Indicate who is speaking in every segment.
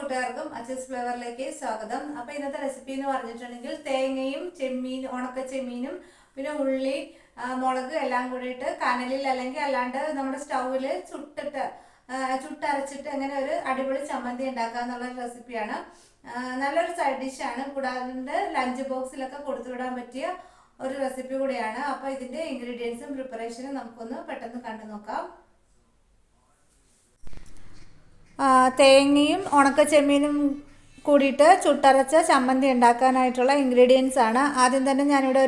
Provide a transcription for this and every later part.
Speaker 1: കൂട്ടുകാർക്കും അച്ചസ് ഫ്ലേവറിലേക്ക് സ്വാഗതം. അപ്പോൾ ഇന്നത്തെ റെസിപ്പി എന്ന് പറഞ്ഞിട്ടുണ്ടെങ്കിൽ തേങ്ങയും ഉണക്ക ചെമ്മീനും പിന്നെ ഉള്ളി മുളക് എല്ലാം കൂടിയിട്ട് കനലിൽ അല്ലെങ്കിൽ അല്ലാണ്ട് നമ്മുടെ സ്റ്റൗവിൽ ചുട്ടരച്ചിട്ട് അങ്ങനെ ഒരു അടിപൊളി ചമ്മന്തി ഉണ്ടാക്കുക എന്നുള്ള റെസിപ്പിയാണ്. നല്ലൊരു സൈഡ് ഡിഷാണ്. കൂടാതെ ലഞ്ച് ബോക്സിലൊക്കെ കൊടുത്തുവിടാൻ പറ്റിയ ഒരു റെസിപ്പി കൂടിയാണ്. അപ്പോൾ ഇതിൻ്റെ ഇൻഗ്രീഡിയൻസും പ്രിപ്പറേഷനും നമുക്കൊന്ന് പെട്ടെന്ന് കണ്ടു നോക്കാം. തേങ്ങയും ഉണക്ക ചെമ്മീനും കൂടിയിട്ട് ചുട്ടരച്ച ചമ്മന്തി ഉണ്ടാക്കാനായിട്ടുള്ള ഇൻഗ്രീഡിയൻസ് ആണ്. ആദ്യം തന്നെ ഞാനിവിടെ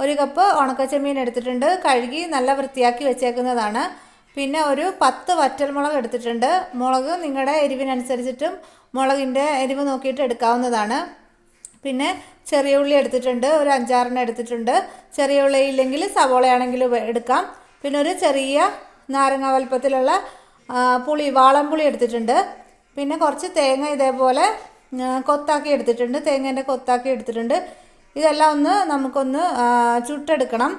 Speaker 1: ഒരു കപ്പ് ഉണക്ക ചെമ്മീൻ എടുത്തിട്ടുണ്ട്. കഴുകി നല്ല വൃത്തിയാക്കി വെച്ചേക്കുന്നതാണ്. പിന്നെ ഒരു 10 വറ്റൽമുളക് എടുത്തിട്ടുണ്ട്. മുളക് നിങ്ങളുടെ എരിവിനനുസരിച്ചിട്ടും മുളകിൻ്റെ എരിവ് നോക്കിയിട്ട് എടുക്കാവുന്നതാണ്. പിന്നെ ചെറിയ ഉള്ളി എടുത്തിട്ടുണ്ട്, ഒരു 5-6 എടുത്തിട്ടുണ്ട്. ചെറിയ ഉള്ളി ഇല്ലെങ്കിൽ സവോളയാണെങ്കിലും എടുക്കാം. പിന്നെ ഒരു ചെറിയ നാരങ്ങ വലുപ്പത്തിലുള്ള വാളംപുളി എടുത്തിട്ടുണ്ട്. പിന്നെ കുറച്ച് തേങ്ങ ഇതേപോലെ കൊത്താക്കി എടുത്തിട്ടുണ്ട്, തേങ്ങേൻ്റെ കൊത്താക്കി എടുത്തിട്ടുണ്ട്. ഇതെല്ലാം നമുക്കൊന്ന് ചുട്ടെടുക്കണം.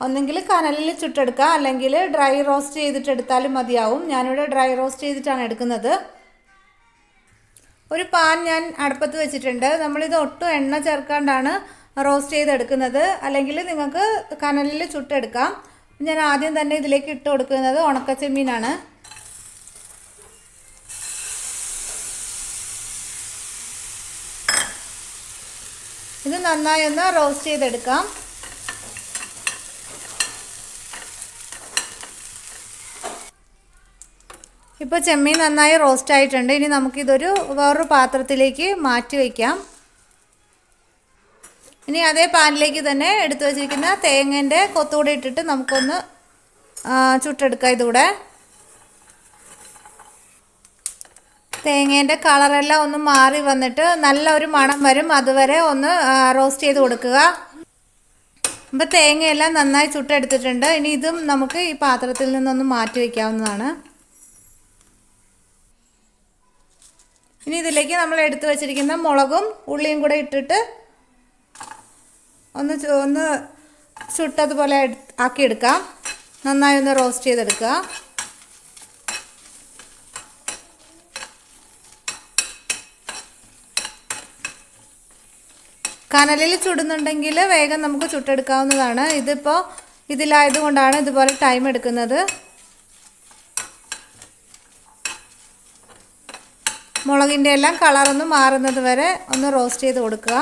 Speaker 1: ഒന്നെങ്കിൽ കനലിൽ ചുട്ടെടുക്കാം, അല്ലെങ്കിൽ ഡ്രൈ റോസ്റ്റ് ചെയ്തിട്ടെടുത്താലും മതിയാവും. ഞാനിവിടെ ഡ്രൈ റോസ്റ്റ് ചെയ്തിട്ടാണ് എടുക്കുന്നത്. ഒരു പാൻ ഞാൻ അടുപ്പത്ത് വെച്ചിട്ടുണ്ട്. നമ്മളിത് ഒട്ടും എണ്ണ ചേർക്കാണ്ടാണ് റോസ്റ്റ് ചെയ്തെടുക്കുന്നത്. അല്ലെങ്കിൽ നിങ്ങൾക്ക് കനലിൽ ചുട്ടെടുക്കാം. ഞാൻ ആദ്യം തന്നെ ഇതിലേക്ക് ഇട്ട് കൊടുക്കുന്നത് ഉണക്കച്ചെമ്മീനാണ്. ഇത് നന്നായി ഒന്ന് റോസ്റ്റ് ചെയ്തെടുക്കാം. ഇപ്പോൾ ചെമ്മീൻ നന്നായി റോസ്റ്റ് ആയിട്ടുണ്ട്. ഇനി നമുക്കിതൊരു വേറൊരു പാത്രത്തിലേക്ക് മാറ്റി വയ്ക്കാം. ഇനി അതേ പാനിലേക്ക് തന്നെ എടുത്തു വച്ചിരിക്കുന്ന തേങ്ങേൻ്റെ കൊത്തുകൂടി ഇട്ടിട്ട് നമുക്കൊന്ന് ചുട്ടെടുക്കാം. ഇതൂടെ തേങ്ങേൻ്റെ കളറെല്ലാം ഒന്ന് മാറി വന്നിട്ട് നല്ലൊരു മണം വരും. അതുവരെ ഒന്ന് റോസ്റ്റ് ചെയ്ത് കൊടുക്കുക. അപ്പോൾ തേങ്ങയെല്ലാം നന്നായി ചുട്ടെടുത്തിട്ടുണ്ട്. ഇനി ഇതും നമുക്ക് ഈ പാത്രത്തിൽ നിന്നൊന്ന് മാറ്റി വയ്ക്കാവുന്നതാണ്. ഇനി ഇതിലേക്ക് നമ്മൾ എടുത്തു വച്ചിരിക്കുന്ന മുളകും ഉള്ളിയും കൂടെ ഇട്ടിട്ട് ഒന്ന് ചുട്ടതുപോലെ ആക്കിയെടുക്കാം. നന്നായി ഒന്ന് റോസ്റ്റ് ചെയ്തെടുക്കുക. കനലിൽ ചുടുന്നുണ്ടെങ്കിൽ വേഗം നമുക്ക് ചുട്ടെടുക്കാവുന്നതാണ്. ഇതിപ്പോൾ ഇതിലായതുകൊണ്ടാണ് ഇതുപോലെ ടൈം എടുക്കുന്നത്. മുളകിൻ്റെ എല്ലാം കളറൊന്ന് മാറുന്നത് വരെ ഒന്ന് റോസ്റ്റ് ചെയ്ത് കൊടുക്കുക.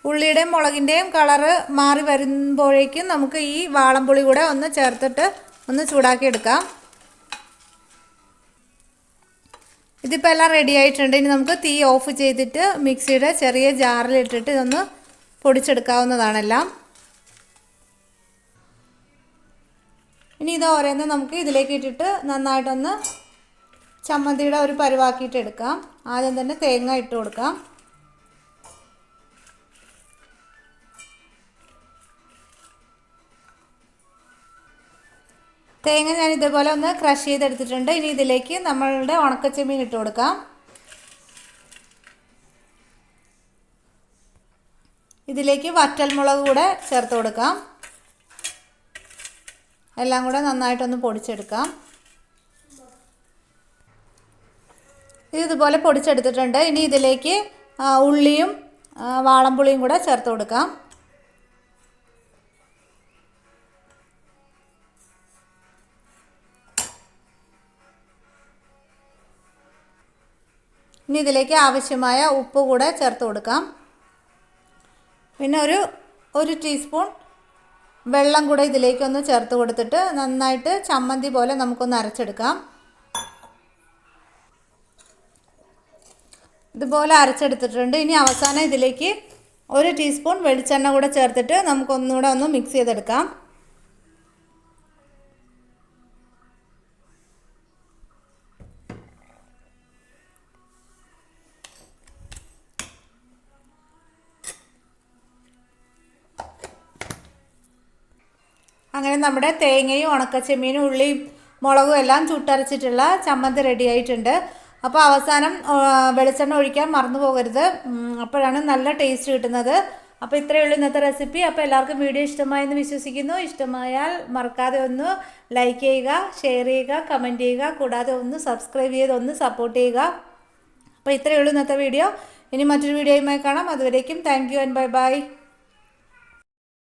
Speaker 1: ഉള്ളിയുടെയും മുളകിൻ്റെയും കളറ് മാറി വരുമ്പോഴേക്കും നമുക്ക് ഈ വാളംപുളി കൂടെ ഒന്ന് ചേർത്തിട്ട് ഒന്ന് ചൂടാക്കി എടുക്കാം. ഇതിപ്പോൾ എല്ലാം റെഡി ആയിട്ടുണ്ട്. ഇനി നമുക്ക് തീ ഓഫ് ചെയ്തിട്ട് മിക്സിയുടെ ചെറിയ ജാറിലിട്ടിട്ട് ഇതൊന്ന് പൊടിച്ചെടുക്കാവുന്നതാണെല്ലാം. ഇനി ഇത് ഓരോന്ന് നമുക്ക് ഇതിലേക്ക് ഇട്ടിട്ട് നന്നായിട്ടൊന്ന് ചമ്മന്തിയുടെ ഒരു പരുവാക്കിയിട്ട് എടുക്കാം. ആദ്യം തന്നെ തേങ്ങ ഇട്ട് കൊടുക്കാം. തേങ്ങ ഞാൻ ഇതേപോലെ ഒന്ന് ക്രഷ് ചെയ്തെടുത്തിട്ടുണ്ട്. ഇനി ഇതിലേക്ക് നമ്മളുടെ ഉണക്കച്ചെമ്മീൻ ഇട്ട് കൊടുക്കാം. ഇതിലേക്ക് വറ്റൽമുളക് കൂടെ ചേർത്ത് കൊടുക്കാം. എല്ലാം കൂടെ നന്നായിട്ടൊന്ന് പൊടിച്ചെടുക്കാം. ഇതുപോലെ പൊടിച്ചെടുത്തിട്ടുണ്ട്. ഇനി ഇതിലേക്ക് ഉള്ളിയും വാളംപുളിയും കൂടെ ചേർത്ത് കൊടുക്കാം. ഇനി ഇതിലേക്ക് ആവശ്യമായ ഉപ്പ് കൂടെ ചേർത്ത് കൊടുക്കാം. പിന്നെ ഒരു ടീസ്പൂൺ വെള്ളം കൂടെ ഇതിലേക്കൊന്ന് ചേർത്ത് കൊടുത്തിട്ട് നന്നായിട്ട് ചമ്മന്തി പോലെ നമുക്കൊന്ന് അരച്ചെടുക്കാം. ഇതുപോലെ അരച്ചെടുത്തിട്ടുണ്ട്. ഇനി അവസാനം ഇതിലേക്ക് 1 ടീസ്പൂൺ വെളിച്ചെണ്ണ കൂടെ ചേർത്തിട്ട് നമുക്കൊന്നുകൂടെ ഒന്ന് മിക്സ് ചെയ്തെടുക്കാം. അങ്ങനെ നമ്മുടെ തേങ്ങയും ഉണക്കച്ചെമ്മീനും ഉള്ളിയും മുളകും എല്ലാം ചുട്ടരച്ചിട്ടുള്ള ചമ്മന്തി റെഡി ആയിട്ടുണ്ട്. അപ്പോൾ അവസാനം വെളിച്ചെണ്ണ ഒഴിക്കാൻ മറന്നു പോകരുത്. അപ്പോഴാണ് നല്ല ടേസ്റ്റ് കിട്ടുന്നത്. അപ്പോൾ ഇത്രയേ ഉള്ളൂ ഇന്നത്തെ റെസിപ്പി. അപ്പോൾ എല്ലാവർക്കും വീഡിയോ ഇഷ്ടമായെന്ന് വിശ്വസിക്കുന്നു. ഇഷ്ടമായാൽ മറക്കാതെ ഒന്ന് ലൈക്ക് ചെയ്യുക, ഷെയർ ചെയ്യുക, കമൻറ്റ് ചെയ്യുക, കൂടാതെ ഒന്ന് സബ്സ്ക്രൈബ് ചെയ്ത് ഒന്ന് സപ്പോർട്ട് ചെയ്യുക. അപ്പോൾ ഇത്രയേ ഉള്ളൂ ഇന്നത്തെ വീഡിയോ. ഇനി മറ്റൊരു വീഡിയോയുമായി കാണാം. അതുവരേക്കും thank you and bye bye.